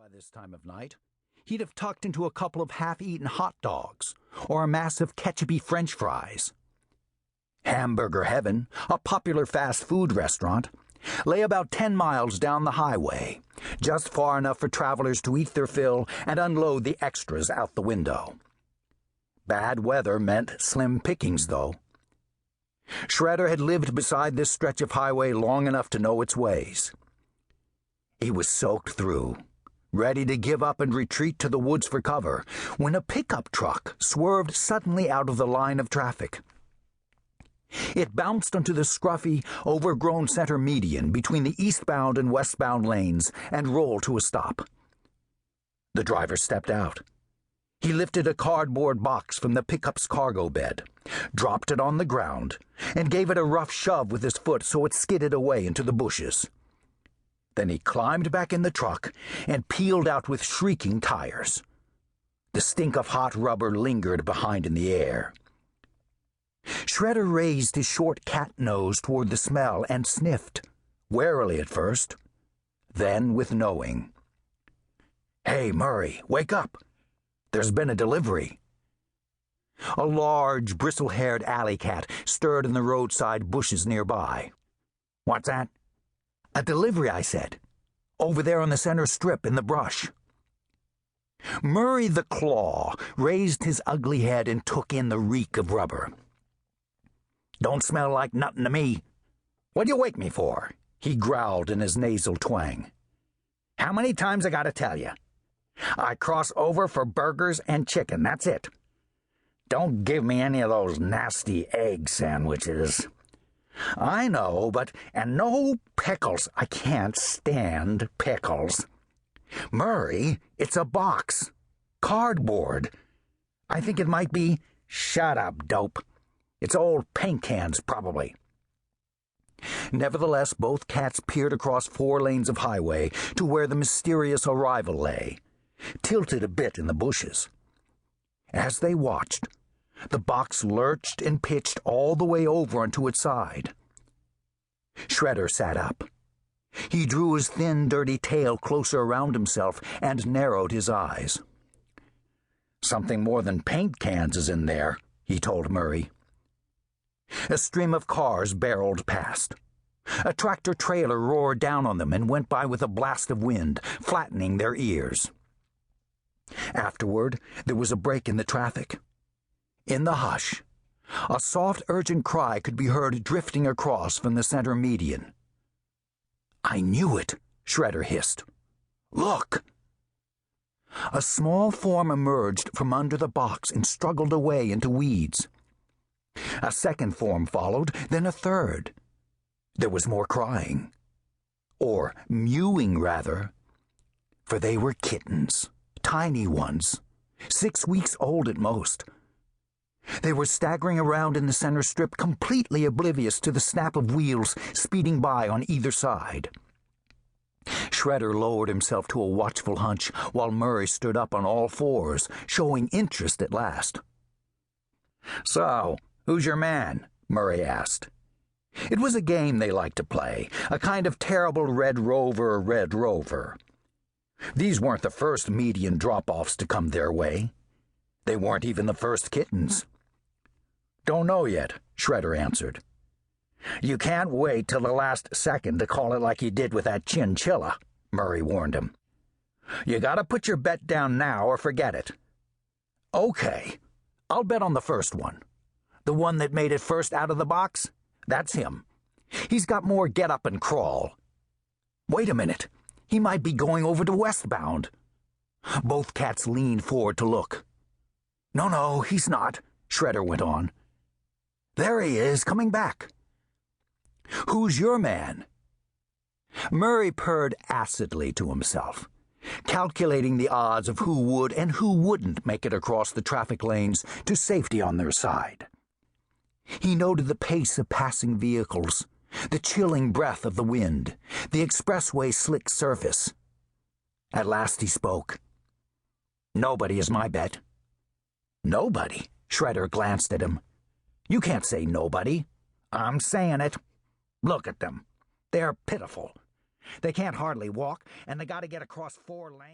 By this time of night, he'd have tucked into a couple of half-eaten hot dogs or a mass of ketchupy French fries. Hamburger Heaven, a popular fast food restaurant, lay about 10 miles down the highway, just far enough for travelers to eat their fill and unload the extras out the window. Bad weather meant slim pickings, though. Shredder had lived beside this stretch of highway long enough to know its ways. He was soaked through, ready to give up and retreat to the woods for cover, when a pickup truck swerved suddenly out of the line of traffic. It bounced onto the scruffy, overgrown center median between the eastbound and westbound lanes and rolled to a stop. The driver stepped out. He lifted a cardboard box from the pickup's cargo bed, dropped it on the ground, and gave it a rough shove with his foot so it skidded away into the bushes. Then he climbed back in the truck and peeled out with shrieking tires. The stink of hot rubber lingered behind in the air. Shredder raised his short cat nose toward the smell and sniffed, warily at first, then with knowing. "Hey, Murray, wake up! There's been a delivery." A large, bristle-haired alley cat stirred in the roadside bushes nearby. "What's that?" "A delivery," I said. "Over there on the center strip in the brush." Murray the Claw raised his ugly head and took in the reek of rubber. "Don't smell like nothing to me. What'd you wake me for?" he growled in his nasal twang. "How many times I gotta tell you? I cross over for burgers and chicken, that's it. Don't give me any of those nasty egg sandwiches." "I know, and no pickles. I can't stand pickles." "Murray, it's a box. Cardboard. I think it might be—" "Shut up, dope. It's old paint cans, probably." Nevertheless, both cats peered across 4 lanes of highway to where the mysterious arrival lay, tilted a bit in the bushes. As they watched, the box lurched and pitched all the way over onto its side. Shredder sat up. He drew his thin, dirty tail closer around himself and narrowed his eyes. "Something more than paint cans is in there," he told Murray. A stream of cars barreled past. A tractor-trailer roared down on them and went by with a blast of wind, flattening their ears. Afterward, there was a break in the traffic. In the hush, a soft, urgent cry could be heard drifting across from the center median. "I knew it," Shredder hissed. "Look!" A small form emerged from under the box and struggled away into weeds. A second form followed, then a third. There was more crying. Or mewing, rather. For they were kittens, tiny ones, 6 weeks old at most. They were staggering around in the center strip, completely oblivious to the snap of wheels speeding by on either side. Shredder lowered himself to a watchful hunch while Murray stood up on all 4s, showing interest at last. "So, who's your man?" Murray asked. It was a game they liked to play, a kind of terrible Red Rover. These weren't the first median drop-offs to come their way. They weren't even the first kittens. "Don't know yet," Shredder answered. "You can't wait till the last second to call it like you did with that chinchilla," Murray warned him. "You gotta put your bet down now or forget it." "Okay, I'll bet on the first one. The one that made it first out of the box? That's him. He's got more get up and crawl. Wait a minute, he might be going over to westbound." Both cats leaned forward to look. No, he's not," Shredder went on. "There he is, coming back." "Who's your man?" Murray purred acidly to himself, calculating the odds of who would and who wouldn't make it across the traffic lanes to safety on their side. He noted the pace of passing vehicles, the chilling breath of the wind, the expressway's slick surface. At last he spoke. "Nobody is my bet." "Nobody?" Shredder glanced at him. "You can't say nobody." "I'm saying it. Look at them. They're pitiful. They can't hardly walk, and they got to get across 4 lanes.